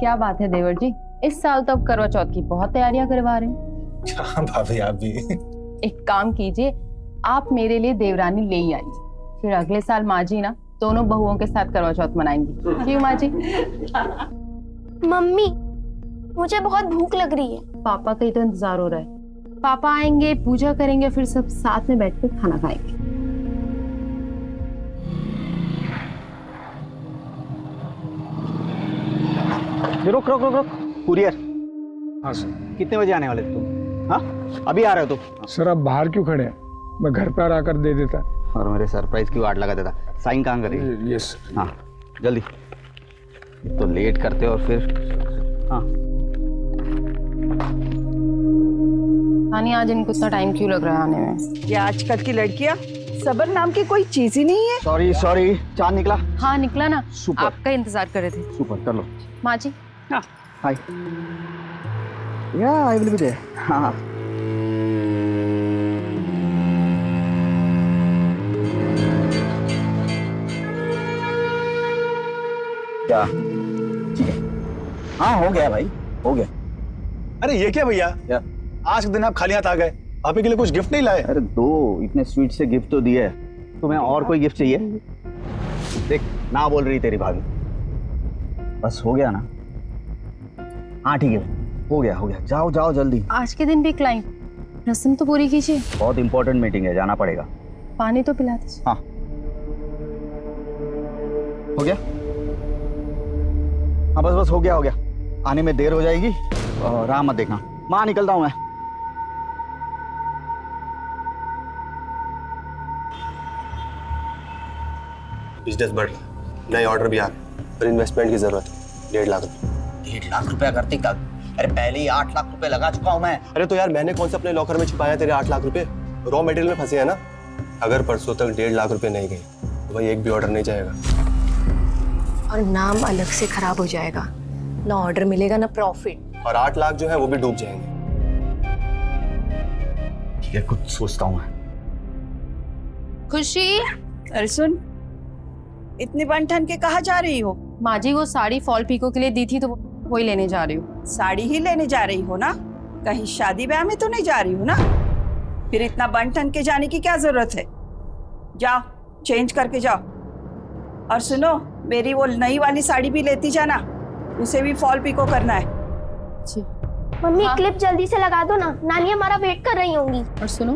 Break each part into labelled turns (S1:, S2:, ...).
S1: क्या बात है देवर जी, इस साल तो अब करवा चौथ की बहुत तैयारियां करवा रहे हैं।
S2: क्या भाभी आप भी।
S1: एक काम कीजिए, आप मेरे लिए देवरानी ले ही आइए, फिर अगले साल माँ जी ना दोनों बहुओं के साथ करवा चौथ मनाएंगी। क्यों माँ जी?
S3: मम्मी, मुझे बहुत भूख लग रही है।
S1: पापा का ही तो इंतजार हो रहा है। पापा आएंगे, पूजा करेंगे, फिर सब साथ में बैठ कर खाना खाएंगे।
S4: रुक रुक रुक रुक, कुरियर।
S5: हाँ सर।
S4: कितने बजे आने वाले थे तुम? हाँ, अभी आ रहे हो तुम?
S5: सर आप बाहर क्यों खड़े हैं? मैं घर पर आकर दे देता।
S4: और मेरे सरप्राइज की वाट लगा देता। साइन कहाँ करेंगे?
S5: यस।
S4: हाँ जल्दी, तो लेट करते और फिर। हाँ
S1: नानी, आज इनको इतना टाइम क्यों लग रहा है आने में?
S6: ये आजकल की लड़कियां सबर नाम की कोई चीज ही नहीं है।
S4: सॉरी सॉरी, चांद निकला।
S1: हाँ निकला ना,
S4: सुपर।
S1: आपका इंतजार कर रहे थे।
S4: सुपर, कर लो।
S1: माँ जी।
S6: हाँ।
S4: हाय। या आई विल बी देयर। हाँ। क्या? ठीक है। हाँ हो गया भाई, हो गया।
S2: अरे ये क्या भैया,
S4: क्या?
S2: आज के दिन आप खाली हाथ आ गए, भाभी के लिए कुछ गिफ्ट नहीं लाए?
S4: अरे दो इतने स्वीट से गिफ्ट तो दिए, तुम्हें और कोई गिफ्ट चाहिए? देख ना बोल रही तेरी भाभी। बस हो गया ना? हाँ ठीक है, हो गया हो गया, जाओ जाओ जल्दी।
S1: आज के दिन भी क्लाइंट, रस्म तो पूरी कीजिए।
S4: बहुत इंपॉर्टेंट मीटिंग है, जाना पड़ेगा।
S1: पानी तो पिला दीजिए।
S4: हाँ हो गया। हाँ बस बस हो गया हो गया, आने में देर हो जाएगी और राह मत देखना। माँ निकलता हूँ मैं।
S7: बिजनेस बढ़ रहा है, नए ऑर्डर भी आ गए, पर इन्वेस्टमेंट की जरूरत है। 1.5 लाख रुपए।
S4: 1.5 लाख रुपया करते कब? अरे पहले ही 8 लाख रुपए लगा चुका हूँ मैं।
S7: अरे तो यार मैंने कौन से अपने लॉकर में छुपाया तेरे 8 लाख रुपए? रॉ मटेरियल में फंसे हैं ना। अगर परसों तक 1.5 लाख रुपए नहीं गए तो भाई एक भी ऑर्डर नहीं जाएगा।
S8: और नाम अलग से खराब हो जाएगा, ना ऑर्डर मिलेगा ना प्रॉफिट।
S7: और 8 लाख जो है वो भी डूब जाएंगे।
S4: ठीक है, कुछ सोचता हूँ मैं।
S1: खुशी।
S6: अरे सुन, इतनी बन ठन के कहाँ जा रही हो?
S1: माँ जी, वो साड़ी फॉल पीको के लिए दी थी तो वही लेने जा रही हूँ।
S6: साड़ी ही लेने जा रही हो ना? कहीं शादी ब्याह में तो नहीं जा रही हो ना? फिर इतना बन ठन के जाने की क्या जरूरत है? जाओ चेंज करके जाओ। और सुनो, मेरी वो नई वाली साड़ी भी लेती जाना, उसे भी फॉल पिको करना है।
S3: मम्मी
S1: हाँ?
S3: क्लिप जल्दी से लगा दो ना, नानी हमारा वेट कर रही होंगी।
S1: और सुनो,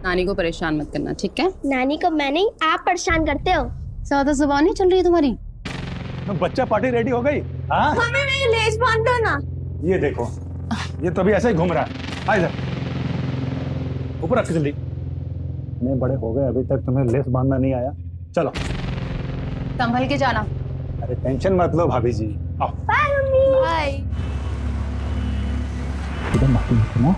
S1: नानी को परेशान मत करना, ठीक है?
S3: नानी को मैं नहीं, आप परेशान करते हो।
S1: ज्यादा जुबान नहीं चल रही है तुम्हारी।
S2: बच्चा पार्टी रेडी हो गई? हाँ
S3: मम्मी मेरी लेस बांध दो ना।
S2: ये देखो, ये तो अभी ऐसे ही घूम रहा है। आ इधर, ऊपर रख जल्दी। इतने बड़े हो गए अभी तक तुम्हें लेस बांधना नहीं आया। चलो
S1: संभल के जाना।
S2: अरे टेंशन मत लो भाभी जी, आओ।
S3: Bye mummy.
S1: बाय।
S2: एकदम बाकी सुनो।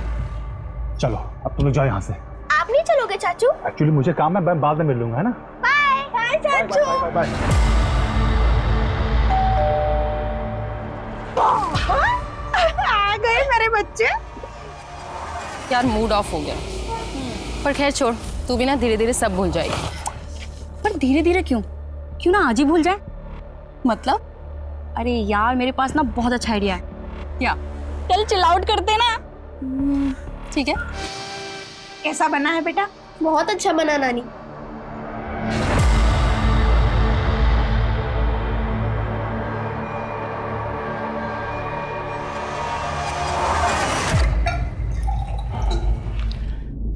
S2: चलो अब तुम लोग जाओ यहाँ से।
S3: आप नहीं चलोगे चाचू?
S2: एक्चुअली मुझे काम है, मैं बाद में मिल लूंगा, है ना?
S3: बाय बाय चाचू।
S2: Bye bye bye.
S6: आ गए मेरे बच्चे।
S1: यार मूड ऑफ हो गया, पर खैर छोड़, तू भी ना धीरे धीरे सब भूल जाएगी।
S9: पर धीरे धीरे क्यों? क्यों ना आज ही भूल जाए? मतलब? अरे यार मेरे पास ना बहुत अच्छा आइडिया है। क्या? चल चिल आउट करते ना।
S1: ठीक है।
S3: कैसा बना है बेटा? बहुत अच्छा बना नानी।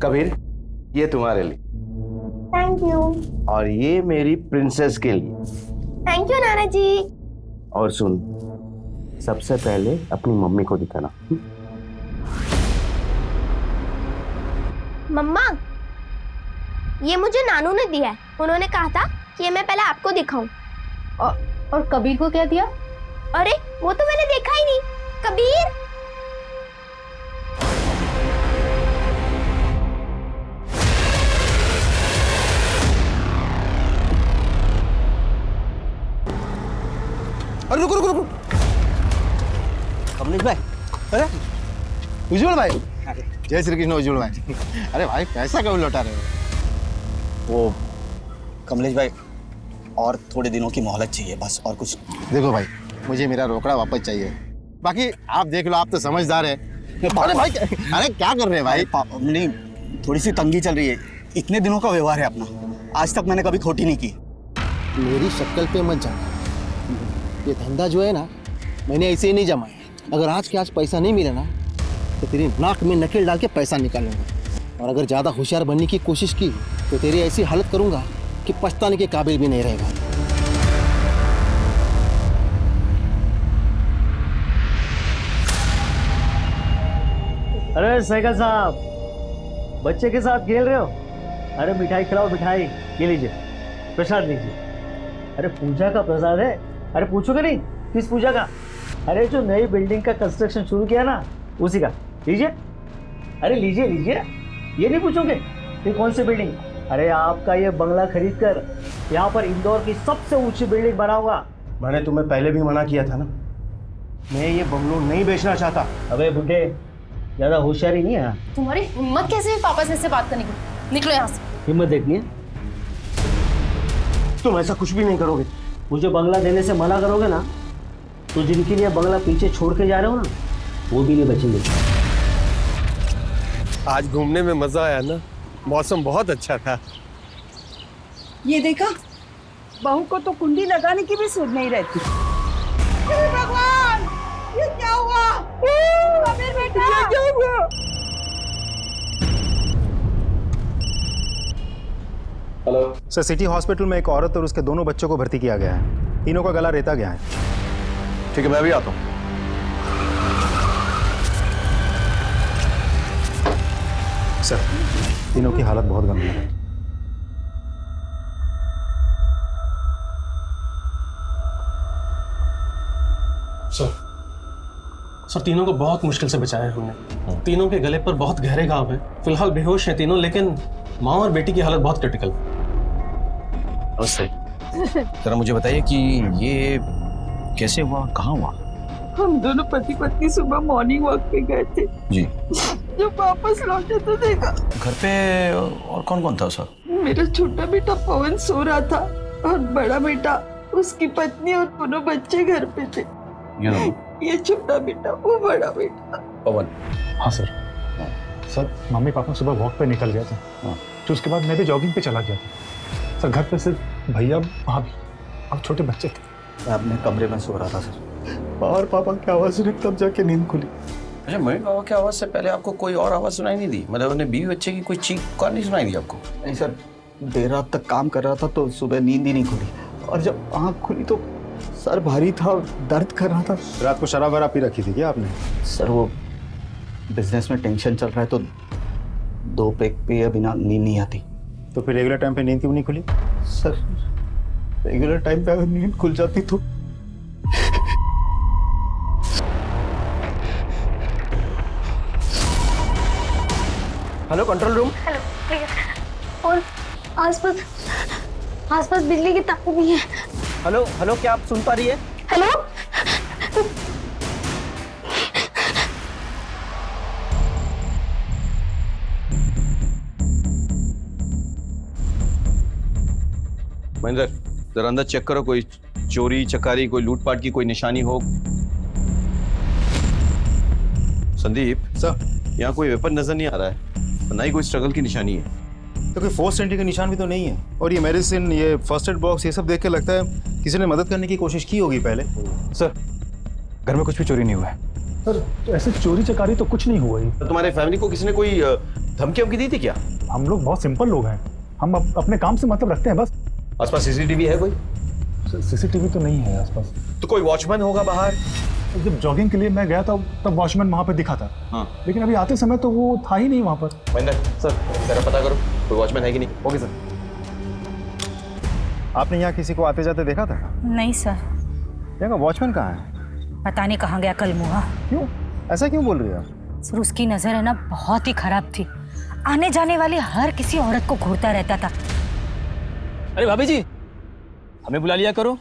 S10: कबीर, ये तुम्हारे लिए।
S3: Thank you.
S10: और ये मेरी प्रिंसेस के लिए।
S3: थैंक यू नाना जी।
S10: और सुन, सबसे पहले अपनी मम्मी को दिखाना।
S3: मम्मा, ये मुझे नानू ने दिया है। उन्होंने कहा था कि ये मैं पहले आपको दिखाऊं।
S1: और कबीर को क्या दिया?
S3: अरे वो तो मैंने देखा ही नहीं। कबीर,
S7: अरे रुको रुको रुको।
S4: कमलेश भाई।
S7: अरे उज्जवल भाई, जय श्री कृष्ण उज्जवल भाई। अरे भाई पैसा कब लौटा रहे हो?
S4: वो कमलेश भाई, और थोड़े दिनों की मोहलत चाहिए बस, और कुछ।
S7: देखो भाई, मुझे मेरा रोकड़ा वापस चाहिए।
S10: बाकी आप देख लो, आप तो समझदार है। अरे भाई, अरे क्या कर रहे हैं भाई?
S4: नहीं, थोड़ी सी तंगी चल रही है। इतने दिनों का व्यवहार है अपना, आज तक मैंने कभी खोटी नहीं की।
S10: मेरी शक्ल पे मत जाना। ये धंधा जो है ना, मैंने ऐसे ही नहीं जमाया। अगर आज के आज पैसा नहीं मिला ना, तो तेरी नाक में नकेल डाल के पैसा निकालूंगा। और अगर ज़्यादा होशियार बनने की कोशिश की तो तेरी ऐसी हालत करूंगा कि पछताने के काबिल भी नहीं रहेगा।
S11: अरे साइकिल साहब, बच्चे के साथ खेल रहे हो? अरे मिठाई खिलाओ, मिठाई ये लीजिए, प्रसाद लीजिए। अरे पूजा का प्रसाद है। अरे पूछोगे नहीं किस पूजा का? अरे जो नई बिल्डिंग का कंस्ट्रक्शन शुरू किया ना, उसी का। लीजिए, अरे लीजिए लीजिए, ये नहीं पूछोगे ये कौन सी बिल्डिंग? अरे आपका ये बंगला खरीद कर यहाँ पर इंदौर की सबसे ऊंची बिल्डिंग बनाऊंगा।
S10: मैंने तुम्हें पहले भी मना किया था ना, मैं ये बंगलो नहीं बेचना चाहता।
S11: अबे बुढ़े, ज्यादा होशियारी नहीं है।
S1: तुम्हारी हिम्मत कैसे हुई पापा से ऐसे बात करने की? निकलो यहाँ से।
S11: हिम्मत देखनी है?
S10: तुम ऐसा कुछ भी नहीं करोगे।
S11: मुझे बंगला देने से मना करोगे ना, तो जिनके लिए बंगला पीछे छोड़ के जा रहे हो ना, वो भी नहीं बचेंगे।
S7: आज घूमने में मजा आया ना, मौसम बहुत अच्छा था।
S6: ये देखा, बहू को तो कुंडी लगाने की भी सुध नहीं रहती। हे भगवान, ये क्या हुआ? कबीर बेटा, ये क्या हुआ?
S2: हेलो सर, सिटी हॉस्पिटल में एक औरत और उसके दोनों बच्चों को भर्ती किया गया है। तीनों का गला रेता गया है।
S7: ठीक है, मैं भी आता हूँ।
S2: सर, तीनों की हालत बहुत गंभीर है।
S12: सर तीनों को बहुत मुश्किल से बचाया है हमने। तीनों के गले पर बहुत गहरे घाव हैं। फिलहाल बेहोश हैं तीनों, लेकिन माँ और बेटी की हालत बहुत क्रिटिकल।
S13: नमस्ते। जरा मुझे बताइए कि ये कैसे हुआ, कहाँ हुआ?
S6: हम दोनों पति पत्नी सुबह मॉर्निंग वॉक पे गए थे
S13: जी।
S6: जब वापस लौटे तो देखा
S13: घर पे और कौन कौन था सर?
S6: मेरा छोटा बेटा पवन सो रहा था और बड़ा बेटा, उसकी पत्नी और दोनों बच्चे घर पे थे। ये छोटा बेटा, वो बड़ा बेटा।
S13: पवन?
S2: हाँ सर। सर, मम्मी पापा सुबह वॉक पे निकल गए थे, तो उसके बाद मैं भी जॉगिंग पे चला गया था। सर, घर पे सिर्फ भैया, भाभी और छोटे बच्चे थे।
S4: मैं अपने कमरे में सो रहा था सर, और पापा की आवाज़ सुनी तब जाके नींद खुली।
S13: अच्छा, मम्मी पापा की आवाज़ से पहले आपको कोई और आवाज़ सुनाई नहीं दी? मतलब उन्हें बीवी बच्चे की कोई चीख पुकार नहीं सुनाई दी आपको?
S4: नहीं सर, देर रात तक काम कर रहा था तो सुबह नींद ही नहीं खुली, और जब आँख खुली तो सर भारी था, दर्द कर रहा था।
S2: रात को शराब वराब पी रखी थी क्या आपने?
S4: सर वो बिजनेस में टेंशन चल रहा है तो 2 पैक पिए बिना नींद नहीं आती।
S2: तो फिर रेगुलर टाइम पे नींद क्यों नहीं खुली?
S4: सर रेगुलर टाइम पे अगर नींद खुल जाती तो
S10: hello control room.
S3: Hello please. और आसपास बिजली की तार भी है।
S10: हेलो हेलो, क्या आप सुन पा रही है?
S3: हेलो।
S13: महेंद्र, जरा अंदर चेक करो, कोई चोरी चकारी, कोई लूटपाट की कोई निशानी हो। संदीप
S2: सर,
S13: यहाँ कोई वेपन नजर नहीं आ रहा है, ना ही कोई स्ट्रगल की निशानी है।
S2: तो कोई फोर्स एंट्री का निशान भी तो नहीं है। और ये मेडिसिन, ये फर्स्ट एड बॉक्स, ये सब देख के लगता है किसी ने मदद करने की कोशिश की होगी पहले।
S10: सर, घर में कुछ भी चोरी नहीं हुआ है।
S2: सर, ऐसे चोरी चकारी तो कुछ नहीं हुआ ही।
S13: तो तुम्हारे फैमिली को किसी ने कोई धमकी वमकी दी थी क्या?
S2: हम लोग बहुत सिंपल लोग हैं, हम अपने काम से मतलब रखते हैं बस।
S13: आसपास सीसीटीवी है कोई?
S2: सीसीटीवी तो नहीं है आसपास।
S13: तो कोई वॉचमैन होगा बाहर?
S2: जब जॉगिंग के लिए मैं गया था तब वॉचमैन वहाँ पे दिखा था।
S13: हाँ।
S2: लेकिन अभी आते समय तो वो था ही नहीं वहाँ पर।
S13: महेंद्र सर, जरा पता करो कोई वॉचमैन है कि नहीं।
S2: Okay sir. आपने यहाँ किसी को आते जाते देखा था?
S9: नहीं सर।
S2: यहाँ का वॉचमैन कहाँ है?
S9: पता नहीं कहाँ गया कल मुहा।
S2: क्यों, ऐसा क्यों बोल रही है आप?
S9: सर उसकी नजर है ना बहुत ही खराब थी, आने जाने वाली हर किसी औरत को घूरता रहता था।
S11: अरे भाभी जी, हमें बुला लिया करो,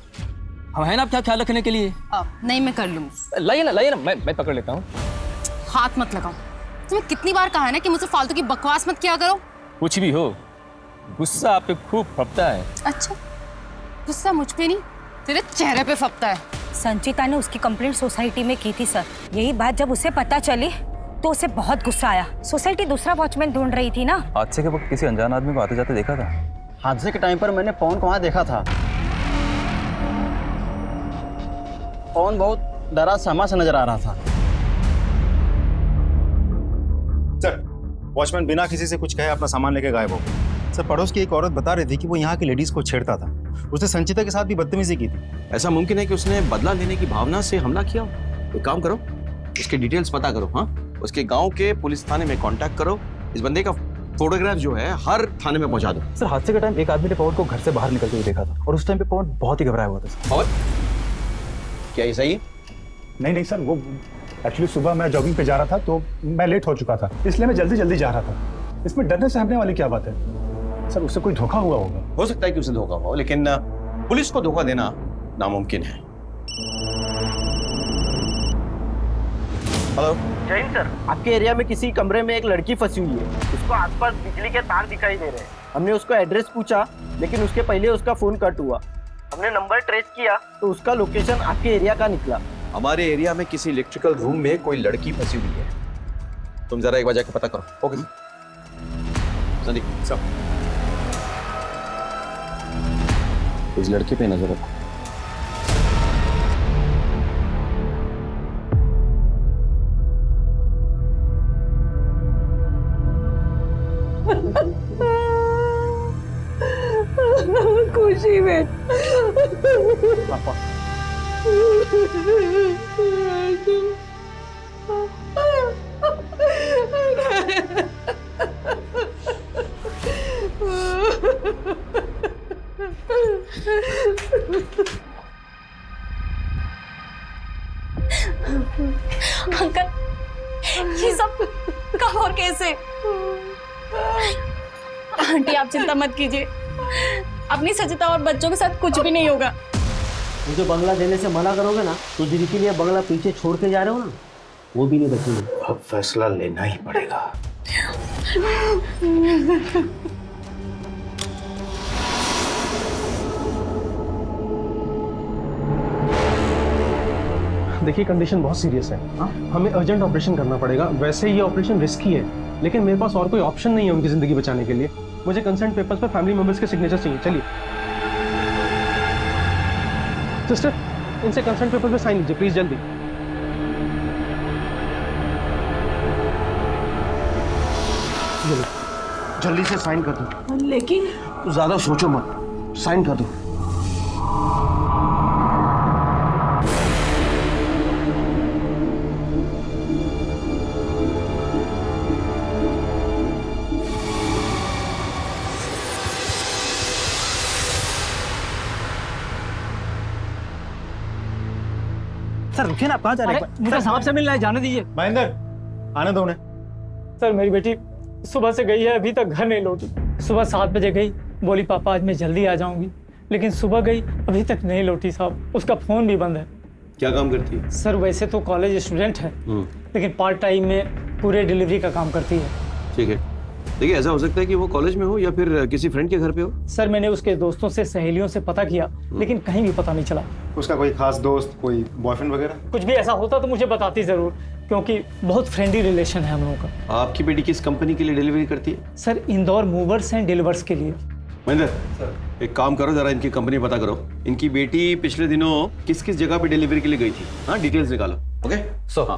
S11: हम है ना आपका ख्याल रखने के लिए।
S1: नहीं, मैं कर लूंगी।
S11: लाइए ना, मैं पकड़ लेता हूँ।
S1: हाथ मत लगाओ। तुम्हें कितनी बार कहा है ना कि मुझसे फालतू की बकवास मत किया करो।
S11: कुछ भी हो, गुस्सा आप पे खूब फपता है।
S1: अच्छा, गुस्सा मुझ पे नहीं, तेरे चेहरे पे फपता है।
S9: संचिता ने उसकी कंप्लेंट सोसाइटी में की थी सर। यही बात जब उसे पता चली तो उसे बहुत गुस्सा आया। सोसाइटी दूसरा वॉचमैन ढूंढ रही थी ना।
S13: हादसे के वक्त किसी अनजान आदमी को आते जाते देखा था?
S10: हादसे के टाइम पर मैंने पवन को वहाँ देखा था। पवन बहुत डरा सहमा सा नजर आ रहा था।
S14: सर, वॉचमैन बिना किसी से कुछ कहे अपना सामान लेके गायब हो गया। सर, पड़ोस की एक औरत बता रही थी कि वो यहाँ की लेडीज को छेड़ता था। उसने संचिता के साथ भी बदतमीजी की थी।
S13: ऐसा मुमकिन है कि उसने बदला लेने की भावना से हमला किया हो? एक काम करो, उसके डिटेल्स पता करो। हाँ, उसके गांव के पुलिस थाने में कांटेक्ट करो। इस बंदे का फोटोग्राफ जो है हर थाने में पहुंचा दो।
S2: सर, हादसे के टाइम एक आदमी ने पवन को घर से बाहर निकलते हुए देखा था और उस टाइम पे पवन बहुत ही घबराया हुआ था।
S13: और क्या ये सही है?
S2: नहीं सर, वो एक्चुअली सुबह मैं जॉगिंग पे जा रहा था तो मैं लेट हो चुका था, इसलिए मैं जल्दी जा रहा था। इसमें डरने सहमने वाली क्या बात है? सर, उससे कोई धोखा हुआ होगा।
S13: हो सकता है कि उसे धोखा हुआ हो, लेकिन पुलिस को धोखा देना नामुमकिन है।
S11: हेलो जैन सर, आपके एरिया में किसी कमरे में एक लड़की फंसी हुई है। उसको आसपास बिजली के तार दिखाई दे रहे हैं। हमने उसको एड्रेस पूछा, लेकिन उसके पहले उसका फोन कट हुआ। हमने नंबर ट्रेस किया तो उसका लोकेशन आपके एरिया का निकला।
S13: हमारे एरिया में किसी इलेक्ट्रिकल रूम में कोई लड़की फंसी हुई है। तुम जरा एक बार जाकर पता करो। ओके संदीप, सब इस लड़की पे नजर रखो।
S9: खुशी में
S10: पापा
S9: अंकल, ये सब कब और कैसे? आंटी, आप चिंता मत कीजिए, अपनी सचिता और बच्चों के साथ कुछ भी नहीं होगा।
S11: मुझे बंगला देने से मना करोगे ना, तो जिनके लिए बंगला पीछे छोड़ के जा रहे हो ना, वो भी नहीं बचेंगे।
S14: अब फैसला लेना ही पड़ेगा।
S12: देखिए, कंडीशन बहुत सीरियस है। हमें अर्जेंट ऑपरेशन करना पड़ेगा। वैसे ये ऑपरेशन रिस्की है, लेकिन मेरे पास और कोई ऑप्शन नहीं है उनकी जिंदगी बचाने के लिए। मुझे कंसेंट पेपर्स पर फैमिली मेंबर्स के सिग्नेचर चाहिए। चलिए सिस्टर, इनसे कंसेंट पेपर्स पे साइन लीजिए प्लीज, जल्दी।
S14: जल्दी से साइन कर दो।
S9: लेकिन
S14: ज्यादा सोचो मत, साइन कर दो।
S10: सर रुकिए ना, आप कहाँ जा रहे हैं?
S11: मुझे साहब से मिलना है, जाने दीजिए।
S14: महेंद्र, आने दो उन्हें।
S11: सर, मेरी बेटी सुबह से गई है, अभी तक घर नहीं लौटी। सुबह 7 बजे गई, बोली पापा आज मैं जल्दी आ जाऊंगी, लेकिन सुबह गई अभी तक नहीं लौटी साहब। उसका फोन भी बंद है।
S13: क्या काम करती है?
S11: सर, वैसे तो कॉलेज स्टूडेंट है, लेकिन पार्ट टाइम में पूरे डिलीवरी का काम करती है।
S13: ठीक है, देखिए ऐसा हो सकता है कि वो कॉलेज में हो या फिर किसी फ्रेंड के घर पे हो।
S11: सर, मैंने उसके दोस्तों से, सहेलियों से पता किया, लेकिन कहीं भी पता नहीं चला।
S14: उसका कोई खास दोस्त, कोई बॉयफ्रेंड वगैरह?
S11: कुछ भी ऐसा होता तो मुझे बताती जरूर, क्योंकि बहुत फ्रेंडली रिलेशन है हम लोगों का।
S13: आपकी बेटी किस कंपनी के लिए डिलीवरी करती है?
S11: Sir, Indore movers and delivers के लिए।
S13: महेंद्र, एक काम करो, जरा इनकी कंपनी पता करो। इनकी बेटी पिछले दिनों किस किस जगह पे डिलीवरी के लिए गई थी। हाँ, डिटेल्स निकालो। ओके सो हाँ,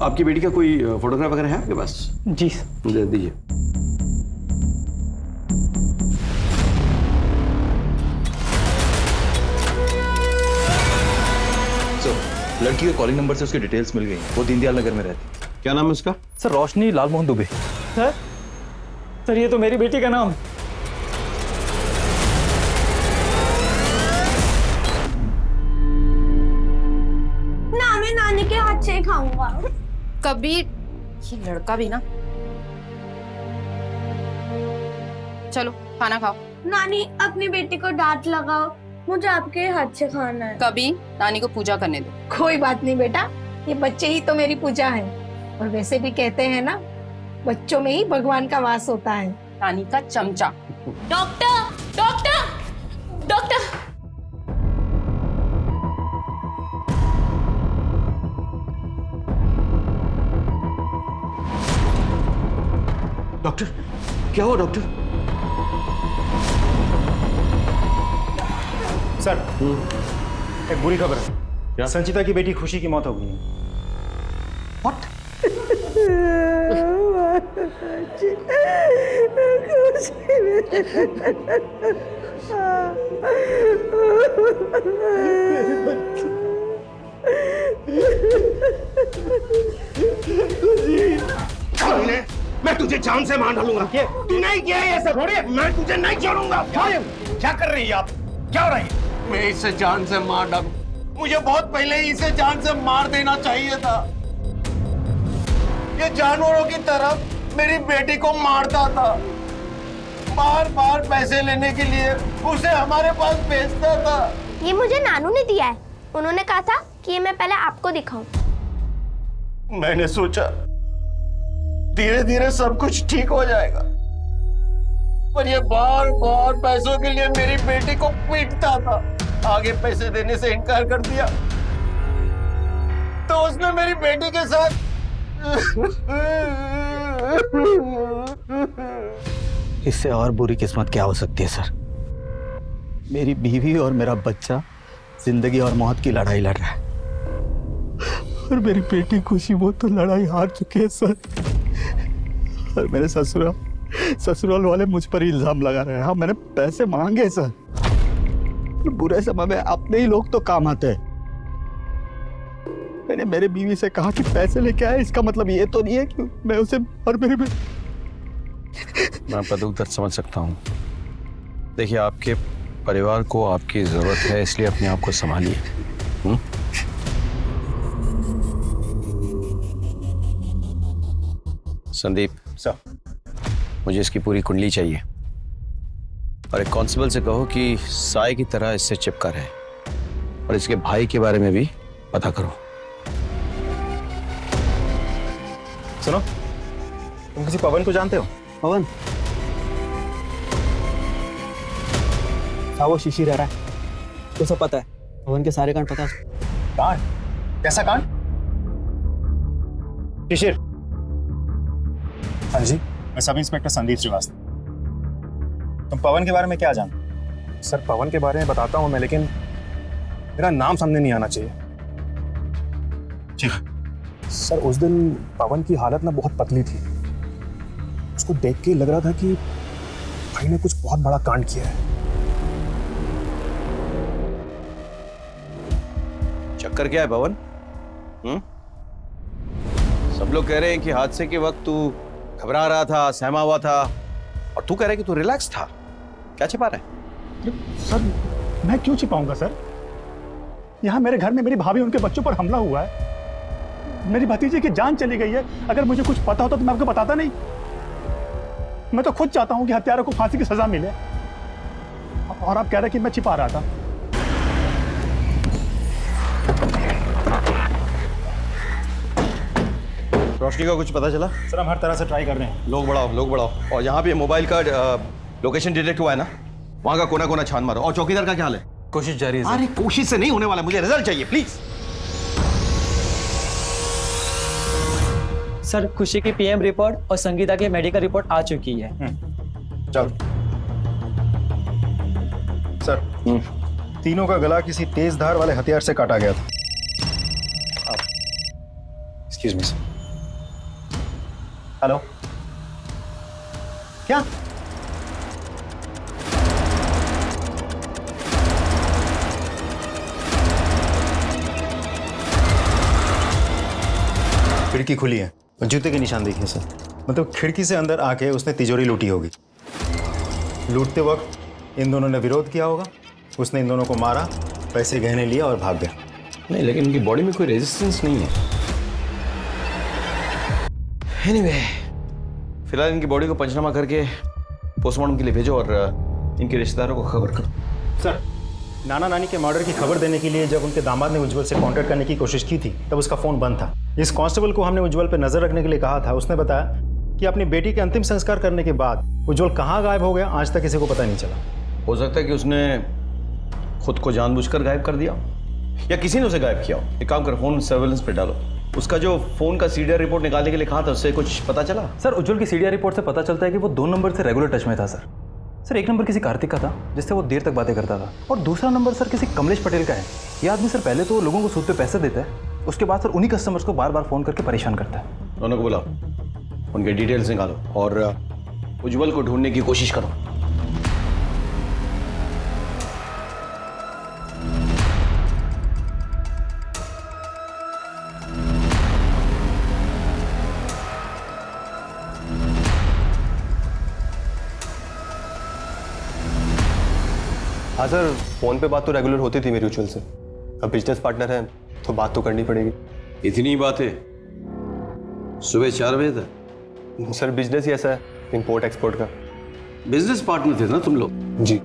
S13: आपकी बेटी का कोई फोटोग्राफ वगैरह है आपके पास?
S11: जी
S13: मुझे दीजिए।
S15: लड़की के कॉलिंग नंबर से उसकी डिटेल्स मिल गई। वो दीनदयाल नगर में रहती है।
S13: क्या नाम है उसका?
S15: सर, रोशनी लालमोहन दुबे।
S11: सर, ये तो मेरी बेटी का नाम।
S3: ना, मैं नानी के हाथ से ही खाऊंगा।
S1: कभी ये लड़का भी ना। चलो खाना खाओ।
S3: नानी, अपनी बेटी को डांट लगाओ, मुझे आपके हाथ से खाना है।
S1: कभी नानी को पूजा करने दो।
S8: कोई बात नहीं बेटा, ये बच्चे ही तो मेरी पूजा है। और वैसे भी कहते हैं ना, बच्चों में ही भगवान का वास होता है।
S1: नानी का चमचा।
S9: Doctor, doctor, doctor.
S13: डॉक्टर क्या हुआ डॉक्टर?
S14: सर एक बुरी खबर है।
S13: क्या?
S14: संचिता की बेटी खुशी की मौत हो गई है।
S16: मैं तुझे जान से मार डालूंगा। तू नहीं किया ये सब। मैं तुझे नहीं छोड़ूंगा।
S14: क्या कर रही है आप? क्या हो रहा है?
S16: मैं इसे जान से मार डालूं। मुझे बहुत पहले ही इसे जान से मार देना चाहिए था। ये जानवरों की तरह मेरी बेटी को मारता था, बार बार पैसे लेने के लिए उसे हमारे पास भेजता था।
S3: ये मुझे नानू ने दिया है। उन्होंने कहा था कि ये मैं पहले आपको दिखाऊं।
S16: मैंने सोचा धीरे धीरे सब कुछ ठीक हो जाएगा, पर ये बार बार पैसों के लिए मेरी बेटी को पीटता था। आगे पैसे देने से इनकार कर दिया तो उसने मेरी बेटी के साथ
S4: इससे और बुरी किस्मत क्या हो सकती है सर? मेरी बीवी और मेरा बच्चा जिंदगी और मौत की लड़ाई लड़ रहा है और मेरी बेटी खुशी वो तो लड़ाई हार चुके हैं सर। और मेरे ससुराल वाले मुझ पर इल्जाम लगा रहे हैं। हाँ, मैंने पैसे मांगे सर। बुरे समय में अपने ही लोग तो काम आते हैं। मैंने मेरे बीवी से कहा कि पैसे लेके आए, इसका मतलब ये तो नहीं है कि मैं उसे और मेरी
S13: मैं आपका दुख दर्द समझ सकता हूँ। देखिए, आपके परिवार को आपकी जरूरत है, इसलिए अपने आप को संभालिए। संदीप
S14: सर,
S13: मुझे इसकी पूरी कुंडली चाहिए और एक कांस्टेबल से कहो कि साए की तरह इससे चिपका रहे और इसके भाई के बारे में भी पता करो।
S14: सुनो, तुम किसी पवन को जानते हो?
S10: पवन? हाँ, वो शिशिर रह रहा है तो सब पता है। पवन के सारे कांड पता है।
S14: कांड? कैसा कांड? शिशिर? हाँ जी, मैं सब इंस्पेक्टर संदीप श्रीवास्तव। तुम पवन के बारे में क्या जानते?
S12: सर, पवन के बारे में बताता हूँ मैं, लेकिन मेरा नाम सामने नहीं आना चाहिए। सर, उस दिन पवन की हालत ना बहुत पतली थी। उसको देख के लग रहा था कि भाई ने कुछ बहुत बड़ा कांड किया है।
S13: चक्कर क्या है पवन? सब लोग कह रहे हैं कि हादसे के वक्त तू घबरा रहा था, सहमा हुआ था, और तू कह रहा है कि तू रिलैक्स था। क्या छिपा रहा है?
S2: सर, मैं क्यों छिपाऊंगा सर? यहाँ मेरे घर में मेरी भाभी उनके बच्चों पर हमला हुआ है। मेरी भतीजी की जान चली गई है। अगर मुझे कुछ पता होता तो मैं आपको बताता नहीं। मैं तो खुद चाहता हूँ कि हत्यारों को फांसी की सजा मिले, और आप कह रहे हैं कि मैं छिपा रहा था।
S13: रोशनी का कुछ पता चला?
S14: सर, हम हर तरह से ट्राई कर रहे हैं।
S13: लोग बढ़ाओ। और यहाँ पे मोबाइल का लोकेशन डिटेक्ट हुआ है ना, वहाँ का कोना कोना छान मारो। और चौकीदार का क्या हाल है?
S15: कोशिश जारी है।
S13: अरे कोशिश से नहीं होने वाला, मुझे रिजल्ट चाहिए प्लीज।
S17: सर, खुशी की पीएम रिपोर्ट और संगीता की मेडिकल रिपोर्ट आ चुकी है।
S14: चलो सर, तीनों का गला किसी तेज धार वाले हथियार से काटा गया था। Excuse me sir. हेलो, क्या? खिड़की खुली है और जूते के निशान देखिए सर। मतलब खिड़की से अंदर आके उसने तिजोरी लूटी होगी। लूटते वक्त इन दोनों ने विरोध किया होगा। उसने इन दोनों को मारा, पैसे गहने लिया और भाग गया।
S13: नहीं, लेकिन इनकी बॉडी में कोई रेजिस्टेंस नहीं है। एनीवे, फिलहाल इनकी बॉडी को पंचनामा करके पोस्टमार्टम के लिए भेजो और इनके रिश्तेदारों को खबर करो।
S14: सर, नाना नानी के मर्डर की खबर देने के लिए जब उनके दामाद ने उज्जवल से कांटेक्ट करने की कोशिश की थी तब उसका फोन बंद था। इस कांस्टेबल को हमने उज्जवल पर नजर रखने के लिए कहा था। उसने बताया कि अपनी बेटी के अंतिम संस्कार करने के बाद उज्जवल कहाँ गायब हो गया आज तक किसी को पता नहीं चला।
S13: हो सकता है कि उसने खुद को जानबूझकर गायब कर दिया या किसी ने उसे गायब किया हो। एक काम कर, फोन सर्वेलेंस पे डालो। उसका जो फोन का सीडीआर रिपोर्ट निकालने के लिए कहा था, उससे कुछ पता चला?
S15: सर उज्जवल की सीडीआर रिपोर्ट से पता चलता है कि वो 2 नंबर से रेगुलर टच में था सर। सर एक नंबर किसी कार्तिक का था जिससे वो देर तक बातें करता था, और दूसरा नंबर सर किसी कमलेश पटेल का है। ये आदमी सर पहले तो लोगों को सूद पे पैसे देता है, उसके बाद सर उन्हीं कस्टमर्स को बार बार फ़ोन करके परेशान करता है।
S13: दोनों को बुलाओ, उनके डिटेल्स निकालो और उज्जवल को ढूंढने की कोशिश करो।
S7: हाँ सर, फोन पे बात तो रेगुलर होती थी मेरी उज्जवल से। अब बिजनेस पार्टनर है तो बात तो करनी पड़ेगी।
S13: इतनी बातें सुबह 4 बजे तक?
S7: सर बिजनेस ही ऐसा है, इंपोर्ट एक्सपोर्ट का।
S13: बिजनेस पार्टनर थे ना तुम लोग?
S7: जी।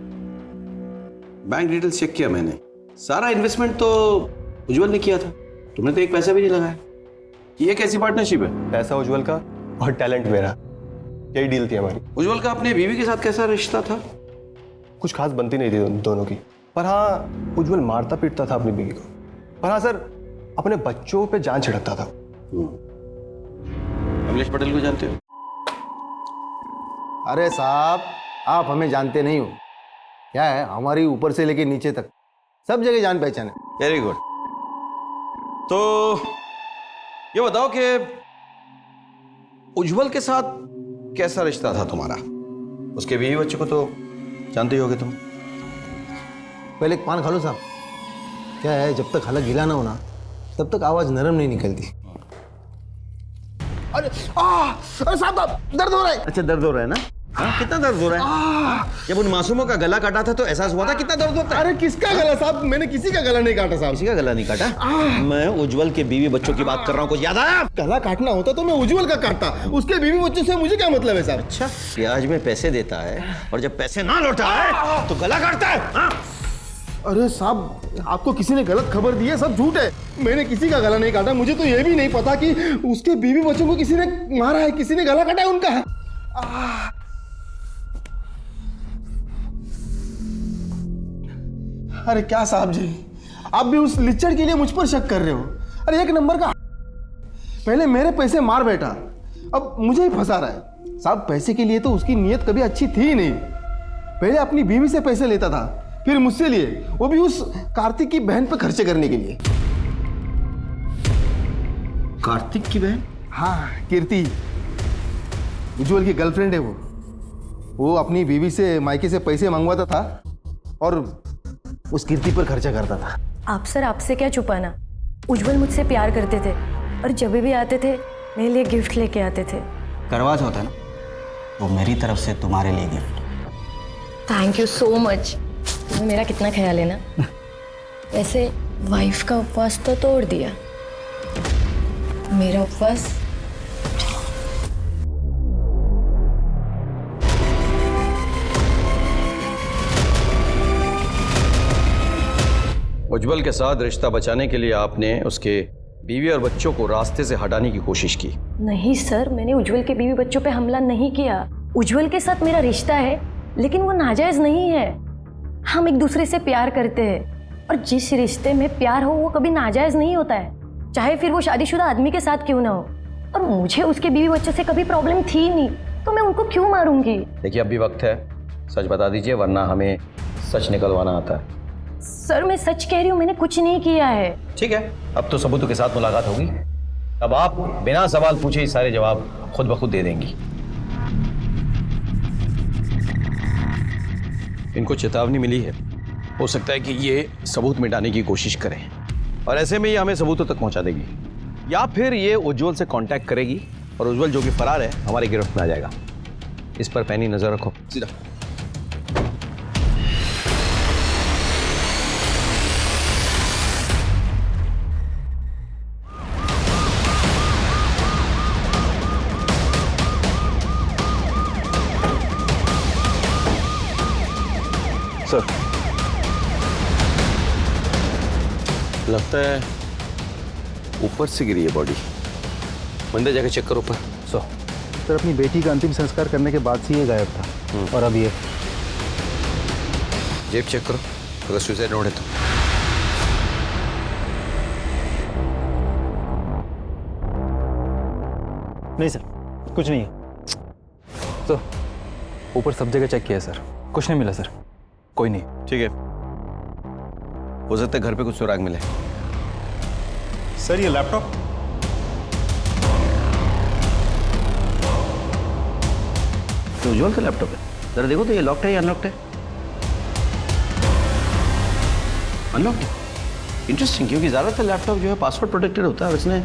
S13: बैंक डिटेल्स चेक किया मैंने, सारा इन्वेस्टमेंट तो उज्जवल ने किया था, तुमने तो एक पैसा भी नहीं लगाया। ये कैसी पार्टनरशिप है?
S7: पैसा उज्जवल का और टैलेंट मेरा, यही डील थी हमारी।
S13: उज्जवल का अपने बीवी के साथ कैसा रिश्ता था?
S7: कुछ खास बनती नहीं थी दोनों की, पर हाँ उज्जवल मारता पीटता था अपनी बीवी को। पर हाँ सर, अपने बच्चों पे जान छिड़कता था।
S13: कमलेश पटेल को जानते हो?
S10: अरे साहब, आप हमें जानते नहीं हो। क्या है, हमारी ऊपर से लेके नीचे तक सब जगह जान पहचान है।
S13: Very good. तो ये बताओ कि उज्जवल के साथ कैसा रिश्ता था तुम्हारा? उसके बीवी बच्चों को तो जानते ही होगे तुम।
S10: पहले एक पान खा लो साहब। क्या है, जब तक हलक गिला ना हो ना, तब तक आवाज नरम नहीं निकलती। अरे अरे साहब, दर्द हो रहा है।
S13: अच्छा दर्द हो रहा है ना? हाँ, कितना दर्द हो रहा है? जब उन मासूमों का गला काटा था तो एहसास हुआ था कितना दर्द होता है?
S10: अरे किसका गला साहब? मैंने किसी का गला नहीं काटा साहब।
S13: किसी का गला नहीं काटा? मैं उज्जवल के बीवी बच्चों की बात कर रहा हूँ, कुछ याद आया?
S10: गला काटना होता तो मैं उज्जवल का काटता, उसके बीवी बच्चों से मुझे क्या मतलब है साहब?
S13: अच्छा, ब्याज में पैसे देता है और जब पैसे ना लौटा है तो गला काटता है? हाँ?
S10: अरे साहब, आपको किसी ने गलत खबर दी है, सब झूठ है। मैंने किसी का गला नहीं काटा। मुझे तो ये भी नहीं पता कि उसके बीवी बच्चों को किसी ने मारा है, किसी ने गला काटा है उनका। अरे क्या साहब जी, आप भी उस लिच्चड़ के लिए मुझ पर शक कर रहे हो? अरे एक नंबर का पहले मेरे पैसे मार बैठा, अब मुझे ही फंसा रहा है। साहब पैसे के लिए तो उसकी नीयत कभी अच्छी थी ही नहीं। पहले अपनी बीवी से पैसे लेता था, फिर मुझसे लिए, वो भी उस कार्तिक की बहन पर खर्चे करने के लिए।
S13: कार्तिक की बहन?
S10: हाँ, कीर्ति, उज्जवल की गर्लफ्रेंड है वो अपनी बीवी से मायके से पैसे मंगवाता था और उस कीर्ति पर खर्चा करता था।
S9: आप सर, आपसे क्या छुपाना, उज्जवल मुझसे प्यार करते थे और जब भी आते थे मेरे लिए गिफ्ट लेके आते थे।
S4: करवा चौथ है ना, वो मेरी तरफ से तुम्हारे लिए gift.
S9: Thank you so much. तुम्हें मेरा कितना ख्याल है ना। वैसे वाइफ का उपवास तो तोड़ दिया, मेरा उपवास
S13: उज्जवल के साथ रिश्ता बचाने के लिए आपने उसके बीवी और बच्चों को रास्ते से हटाने की कोशिश की?
S9: नहीं सर, मैंने उज्जवल के बीवी बच्चों पे हमला नहीं किया। उज्जवल के साथ मेरा रिश्ता है, लेकिन वो नाजायज नहीं है। हम एक दूसरे से प्यार करते हैं और जिस रिश्ते में प्यार हो वो कभी नाजायज नहीं होता है, चाहे फिर वो शादीशुदा आदमी के साथ क्यों ना हो। और मुझे उसके बीवी बच्चों से कभी प्रॉब्लम थी नहीं, तो मैं उनको क्यों मारूंगी?
S13: देखिए अभी वक्त है, सच बता दीजिए वरना हमें सच निकलवाना आता है।
S9: सर मैं सच कह रही हूँ, मैंने कुछ नहीं किया है।
S13: ठीक है, अब तो सबूतों के साथ मुलाकात होगी। अब आप बिना सवाल पूछे ही सारे जवाब खुद ब खुद दे देंगी। इनको चेतावनी मिली है, हो सकता है कि ये सबूत मिटाने की कोशिश करें और ऐसे में ये हमें सबूतों तक पहुंचा देगी, या फिर ये उज्जवल से कांटेक्ट करेगी और उज्जवल जो कि फरार है हमारी गिरफ्त में आ जाएगा। इस पर पैनी नजर रखो। सीधा
S7: सर,
S13: लगता है ऊपर से गिरी है बॉडी। मंदिर जाके चेक करो ऊपर।
S14: सर अपनी बेटी का अंतिम संस्कार करने के बाद से ये गायब था, और अब ये
S13: जेब चेक करो, अगर सुसाइड नोट है तो।
S14: नहीं सर, कुछ नहीं है।
S15: तो ऊपर सब जगह चेक किया सर, कुछ नहीं मिला सर, कोई नहीं।
S13: ठीक है, हो सकता है घर पे कुछ सुराग मिले।
S14: सर ये लैपटॉप
S4: तो उज्जवल का लैपटॉप है, जरा देखो तो ये लॉक्ड है या अनलॉक्ड है? अनलॉक्ड है। इंटरेस्टिंग, क्योंकि ज्यादातर लैपटॉप जो है पासवर्ड प्रोटेक्टेड होता है और इसने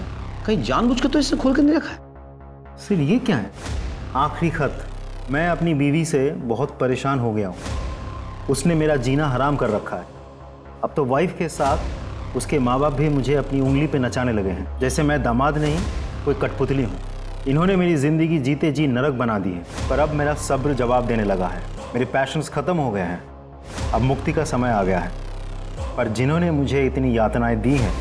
S4: कहीं जानबूझ के तो इसने खोल के नहीं रखा है।
S14: सर ये क्या है? आखिरी खत। मैं अपनी बीवी से बहुत परेशान हो गया हूँ, उसने मेरा जीना हराम कर रखा है। अब तो वाइफ के साथ उसके माँ बाप भी मुझे अपनी उंगली पे नचाने लगे हैं, जैसे मैं दामाद नहीं कोई कठपुतली हूँ। इन्होंने मेरी ज़िंदगी जीते जी नरक बना दी है, पर अब मेरा सब्र जवाब देने लगा है। मेरे पैशंस ख़त्म हो गए हैं, अब मुक्ति का समय आ गया है। पर जिन्होंने मुझे इतनी यातनाएं दी हैं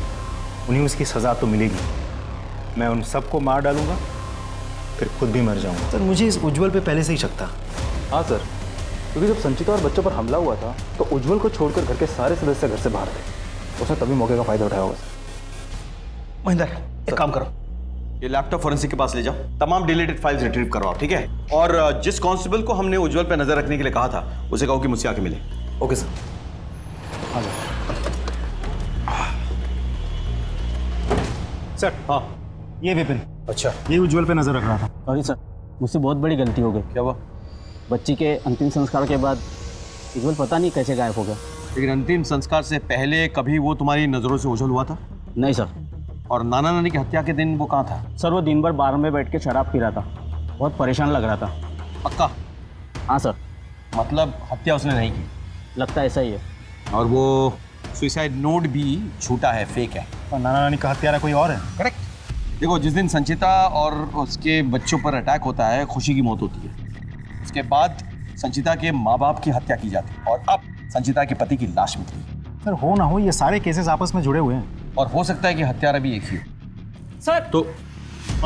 S14: उन्हें उसकी सज़ा तो मिलेगी। मैं उन सबको मार डालूंगा, फिर खुद भी मर जाऊंगा। सर मुझे इस उज्जवल पे पहले से ही शक था।
S15: हाँ सर, क्योंकि जब संचिता और बच्चों पर हमला हुआ था तो उज्जवल को छोड़कर घर के सारे सदस्य घर से बाहर थे। उसने तभी मौके का फायदा उठाया होगा सर।
S13: महेंद्र, एक काम करो, ये लैपटॉप फोरेंसिक के पास ले जाओ, तमाम डिलीटेड फाइल्स रिट्रीव करवाओ, ठीक है? और जिस कांस्टेबल को हमने उज्जवल पे नजर रखने के लिए कहा था उसे कहो कि मुझसे आके मिले।
S15: ओके सर, आ जाओ।
S14: सर
S13: हाँ,
S14: ये विपिन।
S13: अच्छा,
S14: ये उज्जवल पे नजर रख रहा था।
S17: सॉरी सर, मुझसे बहुत बड़ी गलती हो गई।
S13: क्या हुआ?
S17: बच्ची के अंतिम संस्कार के बाद उज्जवल पता नहीं कैसे गायब हो गया।
S13: लेकिन अंतिम संस्कार से पहले कभी वो तुम्हारी नजरों से ओझल हुआ था?
S17: नहीं सर।
S13: और नाना नानी की हत्या के दिन वो कहाँ था?
S17: सर वो दिन भर बार में बैठ के शराब पी रहा था, बहुत परेशान लग रहा था।
S13: पक्का?
S17: हाँ सर।
S13: मतलब हत्या उसने नहीं की?
S17: लगता है ऐसा ही है।
S13: और वो सुसाइड नोट भी झूठा है, फेक है।
S14: और नाना नानी का हत्यारा कोई और है?
S13: करेक्ट। देखो, जिस दिन संचिता और उसके बच्चों पर अटैक होता है खुशी की मौत होती है। उसके बाद संचिता के माँ बाप की हत्या की जाती है और अब संचिता के पति की लाश मिली।
S14: सर हो ना हो ये सारे केसेस आपस में जुड़े हुए हैं,
S13: और हो सकता है कि हत्यारा भी एक ही हो।
S5: सर
S13: तो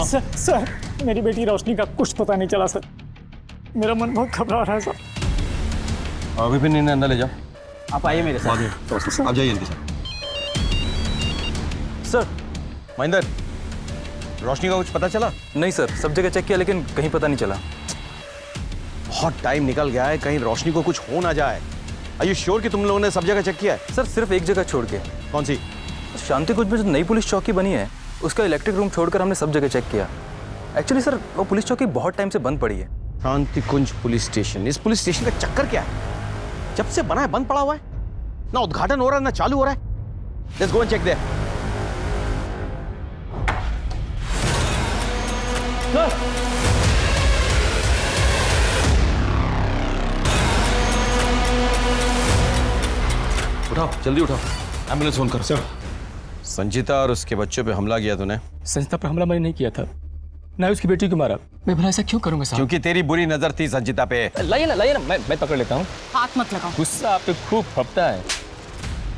S5: सर मेरी बेटी रोशनी का कुछ पता नहीं चला सर, मेरा मन बहुत घबरा रहा है सर।
S13: विपिन, इन्हें अंदर ले जाओ।
S17: आप आइए मेरे साथ।
S13: आप जाइए जल्दी
S15: सर।
S13: महेंद्र, रोशनी का कुछ पता चला?
S15: नहीं सर, सब जगह चेक किया लेकिन कहीं पता नहीं चला।
S13: बहुत टाइम निकल गया है, कहीं रोशनी को कुछ हो ना जाए। आर यू श्योर कि तुम लोगों ने सब जगह चेक किया है?
S15: सर सिर्फ एक जगह छोड़ के।
S13: कौन सी?
S15: शांति कुंज में जो नई पुलिस चौकी बनी है उसका इलेक्ट्रिक रूम छोड़कर हमने सब जगह चेक किया। एक्चुअली सर वो पुलिस चौकी बहुत टाइम से बंद पड़ी है।
S13: शांति कुंज पुलिस स्टेशन, इस पुलिस स्टेशन का चक्कर क्या है? जब से बना है बंद पड़ा हुआ है, ना उद्घाटन हो रहा है ना चालू हो रहा है। Let's go and check there. उठाओ, जल्दी उठाओ, एम्बुलेंस फोन करो।
S5: सर,
S13: संचिता और उसके बच्चों पे हमला किया तूने?
S5: संचिता पर हमला मैंने नहीं किया था, ना उसकी बेटी को मारा। मैं भला ऐसा क्यों करूंगा साहब?
S13: क्योंकि तेरी बुरी नजर थी संचिता पे।
S5: लाइए ना, मैं पकड़ लेता हूँ।
S1: हाथ मत लगाओ।
S5: गुस्सा आप पे खूब फपता है।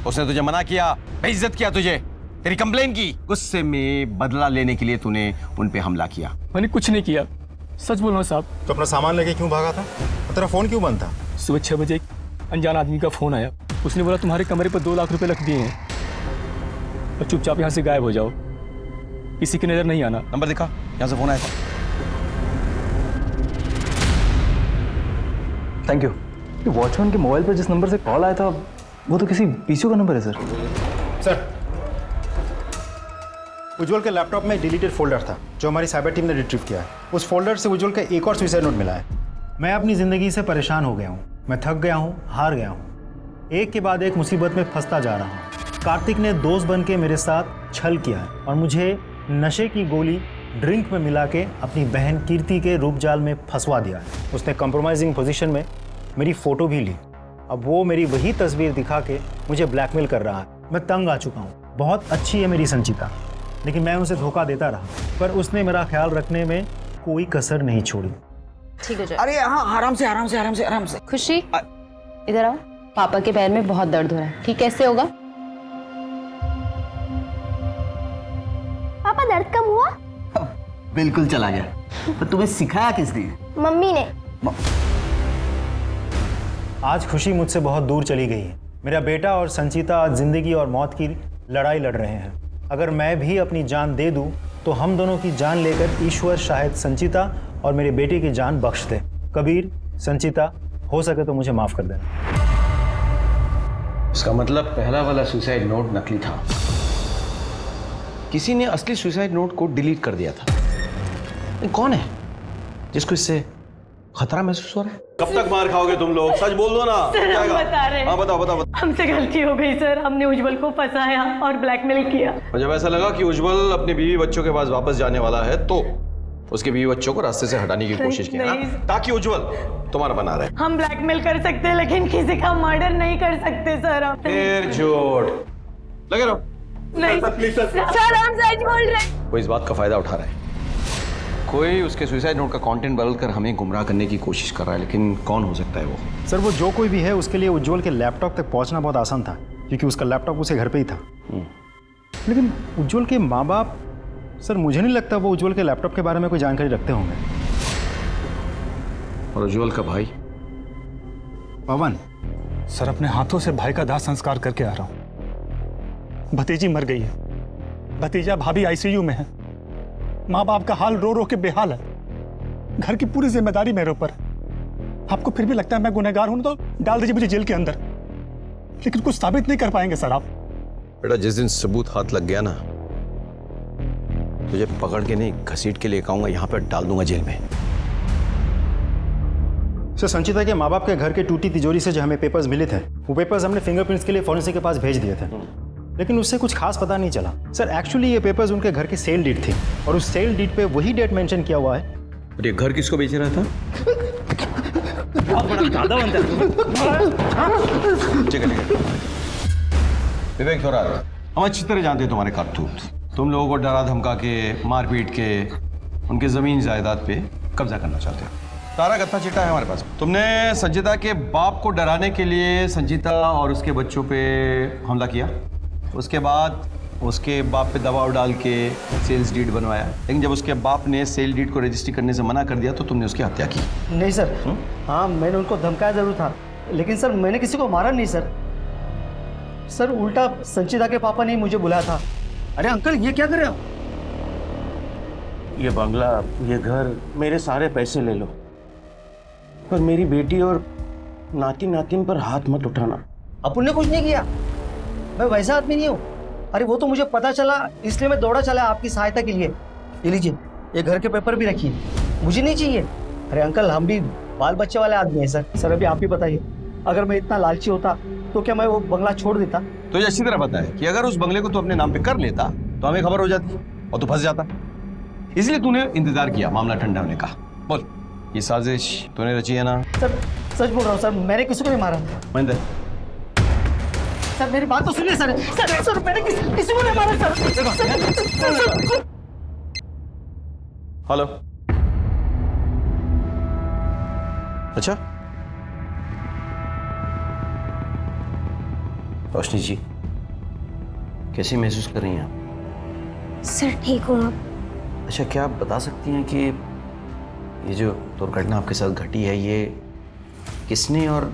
S13: उसने तुझे मना किया, बेइज्जत किया तुझे, तेरी कंप्लेन की। गुस्से में बदला लेने के लिए तूने उन पे हमला किया।
S5: मैंने कुछ नहीं किया, सच बोल रहा हूँ साहब।
S14: तो अपना सामान लेके क्यों भागा था? तेरा फोन क्यों बंद था?
S5: सुबह 6 बजे एक अनजान आदमी का फोन आया, उसने बोला तुम्हारे कमरे पर 2 लाख रुपए रख दिए हैं और चुपचाप यहाँ से गायब हो जाओ, किसी की नजर नहीं आना।
S13: नंबर दिखा, यहाँ से फोन आया था।
S15: Thank you. वॉचमैन के मोबाइल पर जिस नंबर से कॉल आया था वो तो किसी पीसीओ का नंबर है सर।
S14: सर उज्जवल के लैपटॉप में डिलीटेड फोल्डर था जो हमारी साइबर टीम ने रिट्रीव किया है। उस फोल्डर से उज्जवल का एक और सुसाइड नोट मिला है। मैं अपनी ज़िंदगी से परेशान हो गया हूँ, मैं थक गया हूँ, हार गया हूँ, एक के बाद एक मुसीबत में फंसता जा रहा हूँ। कार्तिक ने दोस्त बन के मेरे साथ छल किया है और मुझे नशे की गोली ड्रिंक में मिला के अपनी बहन कीर्ति के रूपजाल में फंसवा दिया है। उसने कंप्रोमाइजिंग पोजीशन में मेरी फ़ोटो भी ली। अब वो मेरी वही तस्वीर दिखा के मुझे ब्लैकमेल कर रहा है। मैं तंग आ चुका हूँ। बहुत अच्छी है मेरी संचिता, लेकिन मैं उसे धोखा देता रहा, पर उसने मेरा ख्याल रखने में कोई कसर नहीं छोड़ी।
S1: ठीक हो जाए।
S4: अरे हाँ, आराम से आराम से आराम से आराम से।
S1: खुशी, इधर आओ। पापा के पैर में बहुत दर्द हो रहा है, ठीक कैसे होगा?
S3: पापा दर्द कम हुआ?
S4: बिल्कुल चला गया। पर तुम्हें सिखाया किसने?
S3: मम्मी ने।
S14: आज खुशी मुझसे बहुत दूर चली गई है। मेरा बेटा और संचिता आज जिंदगी और मौत की लड़ाई लड़ रहे हैं। अगर मैं भी अपनी जान दे दूं तो हम दोनों की जान लेकर ईश्वर शायद संचिता और मेरी बेटी की जान बख्श दे। कबीर, संचिता, हो सके तो मुझे माफ कर देना।
S13: इसका मतलब पहला वाला सुसाइड नोट नकली था, किसी ने असली सुसाइड नोट को डिलीट कर दिया था। ये कौन है जिसको इससे खतरा महसूस हो रहा है? कब तक मार खाओगे तुम लोग? सच बोल दो ना।
S9: सर, हम बता रहे हैं।
S13: हाँ बताओ बताओ बताओ।
S9: हमसे गलती हो गई सर, हमने उज्जवल को फंसाया और ब्लैकमेल किया।
S13: और जब ऐसा लगा कि उज्जवल अपने बीवी बच्चों के पास वापस जाने वाला है तो उसके बीवी बच्चों को रास्ते से हटाने की कोशिश की ना, ताकि उज्जवल तुम्हारा बना रहे।
S9: हम ब्लैकमेल कर सकते हैं लेकिन किसी का मर्डर नहीं कर सकते सर। हम
S13: फिर झूठ लगे रहो।
S9: नहीं सर, हम सच बोल रहे हैं।
S13: वो इस बात का फायदा उठा रहा है, कोई उसके सुसाइड नोट का कंटेंट बदलकर हमें गुमराह करने की कोशिश कर रहा है, लेकिन कौन हो सकता है वो?
S14: सर, वो जो कोई भी है उसके लिए उज्जवल के लैपटॉप तक पहुंचना बहुत आसान था, क्योंकि उसका लैपटॉप उसे घर पे ही था। लेकिन उज्जवल के माँ बाप, सर मुझे नहीं लगता वो उज्जवल के लैपटॉप के बारे में कोई जानकारी रखते होंगे।
S13: और उज्जवल का भाई
S14: पवन?
S2: सर, अपने हाथों से भाई का दाह संस्कार करके आ रहा हूं। भतीजी मर गई है, भतीजा भाभी आईसीयू में है, माँ बाप का हाल रो रो के बेहाल है, घर की पूरी जिम्मेदारी मेरे ऊपर है। आपको फिर भी लगता है मैं गुनहगार हूं तो डाल दीजिए मुझे जेल के अंदर, लेकिन कुछ साबित नहीं कर पाएंगे सर आप।
S13: बेटा, जिस दिन सबूत हाथ लग गया ना, तुझे पकड़ के नहीं घसीट के लेकर आऊंगा, यहाँ पर डाल दूंगा जेल में।
S14: सर, संचिता के माँ बाप के घर के टूटी तिजोरी से जो हमें पेपर्स मिले थे, वो पेपर्स हमने फिंगरप्रिंट्स के लिए फॉरेंसिक के पास भेज दिए थे, लेकिन उससे कुछ खास पता नहीं चला। सर, एक्चुअली ये पेपर्स उनके घर की सेल डीड थी और उस सेल डीड पे वही डेट मेंशन किया हुआ है।
S13: और ये घर किसको बेच रहा था?
S11: बहुत बड़ा दादा बनता है।
S13: विवेक थोड़ा, हम अच्छी तरह जानते हैं तुम्हारे करतूत। तुम लोगों को डरा धमका के, मार पीट के उनके जमीन जायदाद पे कब्जा करना चाहते हो। सारा गत्था चिट्ठा है हमारे पास। तुमने संचिता के बाप को डराने के लिए संचिता और उसके बच्चों पे हमला किया, उसके बाद उसके बाप पे दबाव डाल के सेल्स डीड बनवाया, लेकिन जब उसके बाप ने सेल डीड को रजिस्ट्री करने से मना कर दिया तो तुमने उसकी हत्या की।
S11: नहीं सर, हाँ मैंने उनको धमकाया जरूर था, लेकिन सर मैंने किसी को मारा नहीं सर। सर, उल्टा संचिता के पापा ने मुझे बुलाया था। अरे अंकल, ये क्या कर रहे हो?
S16: ये बंगला, ये घर, मेरे सारे पैसे ले लो, पर मेरी बेटी और नाती नातिन पर हाथ मत उठाना।
S11: अपन ने कुछ नहीं किया, मैं वैसा आदमी नहीं हूँ। अरे वो तो मुझे पता चला, इसलिए मैं दौड़ा चला आपकी सहायता के लिए। ये लीजिए, ये घर के पेपर भी रखिए, मुझे नहीं चाहिए। अरे अंकल, हम भी बाल बच्चे वाले आदमी हैं सर। सर, अभी आप ही बताइए, अगर मैं इतना लालची होता तो क्या मैं वो बंगला छोड़ देता?
S13: तो ये अच्छी तरह पता है कि अगर उस बंगले को तू अपने नाम पे कर लेता तो हमें खबर हो जाती और तू फंस जाता, इसलिए तूने इंतजार किया मामला ठंडा होने का। बोल, ये साजिश तूने रची है ना?
S11: सर, सच बोल रहा हूँ सर, मैंने किसी को नहीं मारा।
S13: महेंद्र,
S11: सर मेरी बात तो सुनिए सर। सर मैंने किसी को नहीं मारा सर।
S13: हेलो, अच्छा रोशनी जी, कैसे महसूस कर रही हैं आप?
S3: सर ठीक हूँ अब।
S13: अच्छा, क्या आप बता सकती हैं कि ये जो दुर्घटना आपके साथ घटी है ये किसने और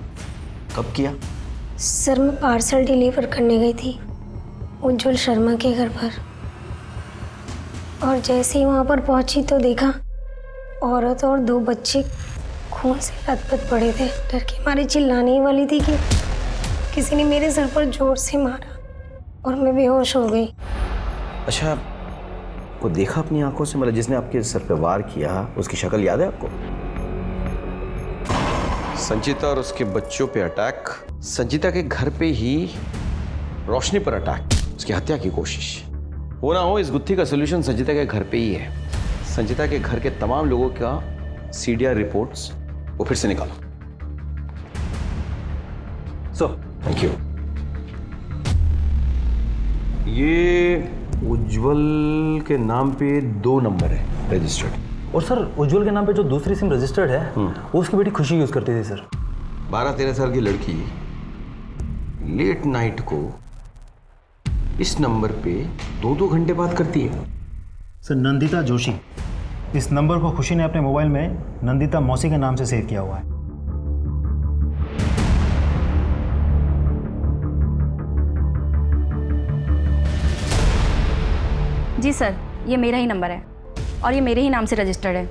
S13: कब किया?
S3: सर, मैं पार्सल डिलीवर करने गई थी उज्जवल शर्मा के घर पर, और जैसे ही वहाँ पर पहुँची तो देखा औरत और 2 बच्चे खून से लथपथ पड़े थे। डर के मारे चिल्लाने ही वाली थी कि किसी ने मेरे सर पर जोर से मारा और मैं बेहोश हो गई।
S13: अच्छा, को देखा अपनी आंखों से? मतलब जिसने आपके सर पे वार किया उसकी शक्ल याद है आपको? संचिता और उसके बच्चों पे अटैक, संचिता के घर पे ही रोशनी पर अटैक, उसकी हत्या की कोशिश। हो ना हो, इस गुत्थी का सोल्यूशन संचिता के घर पे ही है। संचिता के घर के तमाम लोगों का CDR रिपोर्ट्स वो फिर से निकालो। Thank you. ये उज्जवल के नाम पे 2 नंबर है रजिस्टर्ड।
S15: और सर, उज्जवल के नाम पे जो दूसरी सिम रजिस्टर्ड है वो उसकी बेटी खुशी यूज करती थी सर।
S13: 12-13 साल की लड़की लेट नाइट को इस नंबर पे 2-2 घंटे बात करती है।
S14: सर, नंदिता जोशी, इस नंबर को खुशी ने अपने मोबाइल में नंदिता मौसी के नाम से सेव किया हुआ है।
S9: जी सर,
S18: ये मेरा ही नंबर है और ये मेरे ही नाम से रजिस्टर्ड है।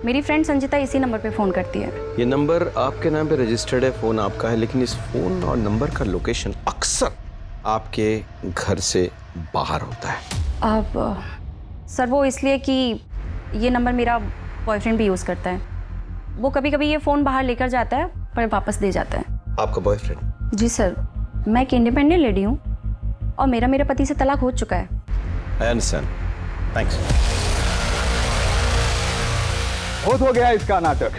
S18: मेरी फ्रेंड संचिता इसी नंबर पे फ़ोन करती है।
S13: ये नंबर आपके नाम पे रजिस्टर्ड है, फ़ोन आपका है, लेकिन इस फ़ोन और नंबर का लोकेशन अक्सर आपके घर से बाहर होता है।
S18: अब सर वो इसलिए कि ये नंबर मेरा बॉयफ्रेंड भी यूज़ करता है। वो कभी कभी ये फ़ोन बाहर लेकर जाता है पर वापस दे जाता है।
S13: आपका बॉयफ्रेंड?
S18: जी सर, मैं एक इंडिपेंडेंट लेडी हूँ और मेरे पति से तलाक हो चुका है।
S13: I understand, thanks.
S19: बहुत हो गया इसका नाटक।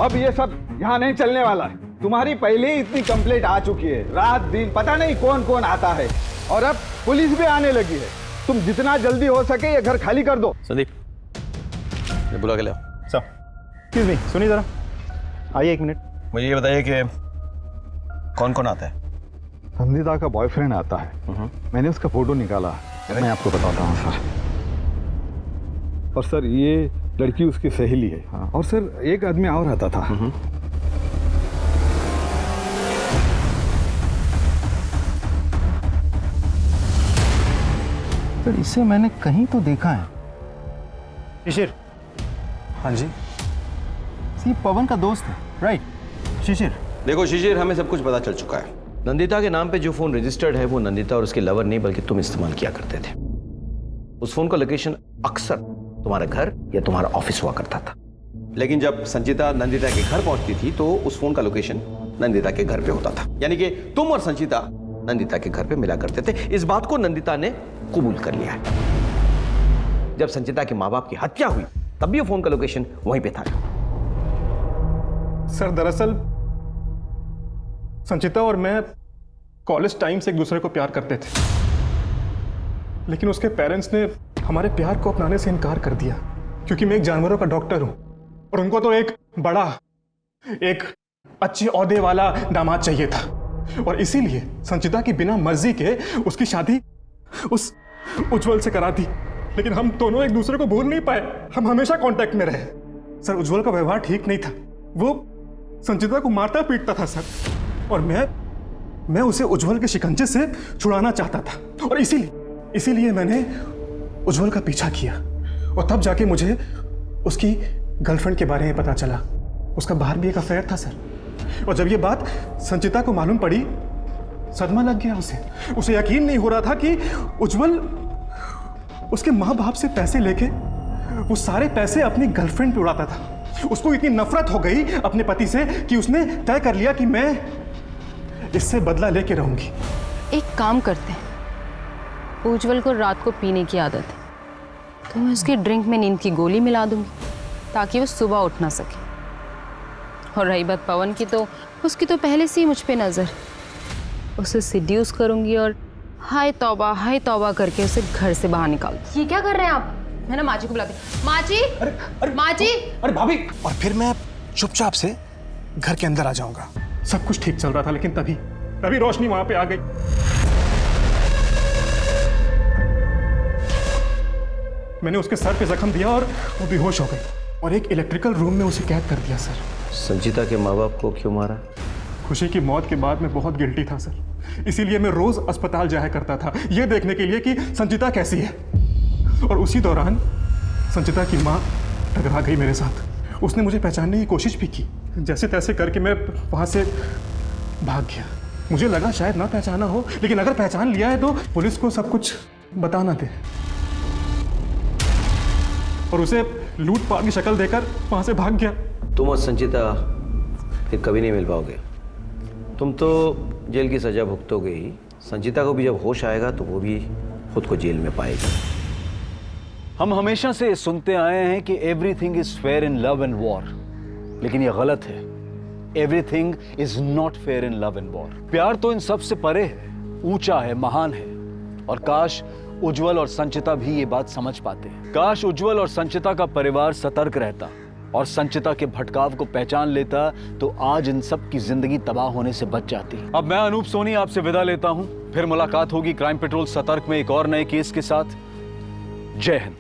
S19: अब ये सब यहाँ नहीं चलने वाला है। तुम्हारी पहले ही इतनी कंप्लेंट आ चुकी है, रात दिन पता नहीं कौन कौन आता है, और अब पुलिस भी आने लगी है। तुम जितना जल्दी हो सके ये घर खाली कर दो।
S13: संदीप, ये बुला के ले आओ।
S14: सर, एक्सक्यूज मी, सुनिए जरा, आइए एक मिनट।
S13: मुझे ये बताइए कि कौन कौन आता है?
S19: संदीता का बॉयफ्रेंड आता है, मैंने उसका फोटो निकाला, मैं आपको बताता हूँ सर। और सर ये लड़की उसकी सहेली है। हाँ। और सर एक आदमी और आता था।
S14: सर इसे मैंने कहीं तो देखा है। शिशिर।
S12: हाँ जी।
S14: ये पवन का दोस्त है, राइट? शिशिर।
S13: देखो शिशिर, हमें सब कुछ पता चल चुका है। नंदिता के नाम पे जो फोन रजिस्टर्ड है वो नंदिता और उसके लवर नहीं बल्कि तुम इस्तेमाल किया करते थे। उस फोन का लोकेशन अक्सर तुम्हारा घर या तुम्हारा ऑफिस हुआ करता था, लेकिन जब संचिता नंदिता के घर पहुंचती थी तो उस फोन का लोकेशन नंदिता के घर पे होता था। यानी कि तुम और संचिता नंदिता के घर पे मिला करते थे। इस बात को नंदिता ने कबूल कर लिया है। जब संचिता के माँ बाप की हत्या हुई तब भी फोन का लोकेशन वहीं पे था।
S12: सर दरअसल संचिता और मैं कॉलेज टाइम से एक दूसरे को प्यार करते थे, लेकिन उसके पेरेंट्स ने हमारे प्यार को अपनाने से इनकार कर दिया, क्योंकि मैं एक जानवरों का डॉक्टर हूं और उनको तो एक बड़ा, एक अच्छे ओहदे वाला दामाद चाहिए था। और इसीलिए संचिता की बिना मर्जी के उसकी शादी उस उज्जवल से करा दी। लेकिन हम दोनों एक दूसरे को भूल नहीं पाए, हम हमेशा कांटेक्ट में रहे। सर उज्जवल का व्यवहार ठीक नहीं था, वो संचिता को मारता पीटता था सर, और मैं उसे उज्जवल के शिकंजे से छुड़ाना चाहता था। और इसीलिए मैंने उज्जवल का पीछा किया, और तब जाके मुझे उसकी गर्लफ्रेंड के बारे में पता चला। उसका बाहर भी एक अफेयर था सर, और जब ये बात संचिता को मालूम पड़ी सदमा लग गया उसे यकीन नहीं हो रहा था कि उज्जवल उसके माँ बाप से पैसे लेके वो सारे पैसे अपनी गर्लफ्रेंड पे उड़ाता था। उसको इतनी नफरत हो गई अपने पति से कि उसने तय कर लिया कि मैं इससे बदला लेके रहूंगी।
S1: एक काम करते हैं, उज्जवल को रात को पीने की आदत है, तो मैं उसकी ड्रिंक में नींद की गोली मिला दूंगी ताकि वो सुबह उठ ना सके। और रही बात पवन की, तो उसकी तो पहले से ही मुझ पे नजर, उसे सिड्यूस करूंगी और हाय तौबा करके उसे घर से बाहर निकाल।
S9: ये क्या कर रहे हैं आप?
S1: है ना, माँ जी को बुलाते। माँ जी, माँ जी।
S12: अरे भाभी, और फिर मैं चुपचाप से घर के अंदर आ जाऊंगा। सब कुछ ठीक चल रहा था, लेकिन तभी रोशनी वहां पे आ गई। मैंने उसके सर पे जख्म दिया और वो बेहोश हो गई, और एक इलेक्ट्रिकल रूम में उसे कैद कर दिया सर।
S13: संचिता के माँ बाप को क्यों मारा?
S12: खुशी की मौत के बाद मैं बहुत गिल्टी था सर, इसीलिए मैं रोज अस्पताल जाया करता था ये देखने के लिए कि संचिता कैसी है। और उसी दौरान संचिता की माँ टकरा गई मेरे साथ। उसने मुझे पहचानने की कोशिश भी की, जैसे तैसे करके मैं वहाँ से भाग गया। मुझे लगा शायद ना पहचाना हो, लेकिन अगर पहचान लिया है तो पुलिस को सब कुछ बताना दे, और उसे लूटपाट की शक्ल देकर वहाँ से भाग गया।
S13: तुम और संचिता फिर कभी नहीं मिल पाओगे। तुम तो जेल की सजा भुगतोगे ही, संचिता को भी जब होश आएगा तो वो भी खुद को जेल में पाएगी।
S20: हम हमेशा से सुनते आए हैं कि everything is fair in love and war, लेकिन ये गलत है। Everything is not fair in love and war. प्यार तो इन सब से परे है, ऊंचा है, महान है, और काश उज्जवल और संचिता भी ये बात समझ पाते। काश उज्जवल और संचिता का परिवार सतर्क रहता और संचिता के भटकाव को पहचान लेता, तो आज इन सब की जिंदगी तबाह होने से बच जाती। अब मैं अनूप सोनी आपसे विदा लेता हूं, फिर मुलाकात होगी क्राइम पेट्रोल सतर्क में एक और नए केस के साथ। जय हिंद।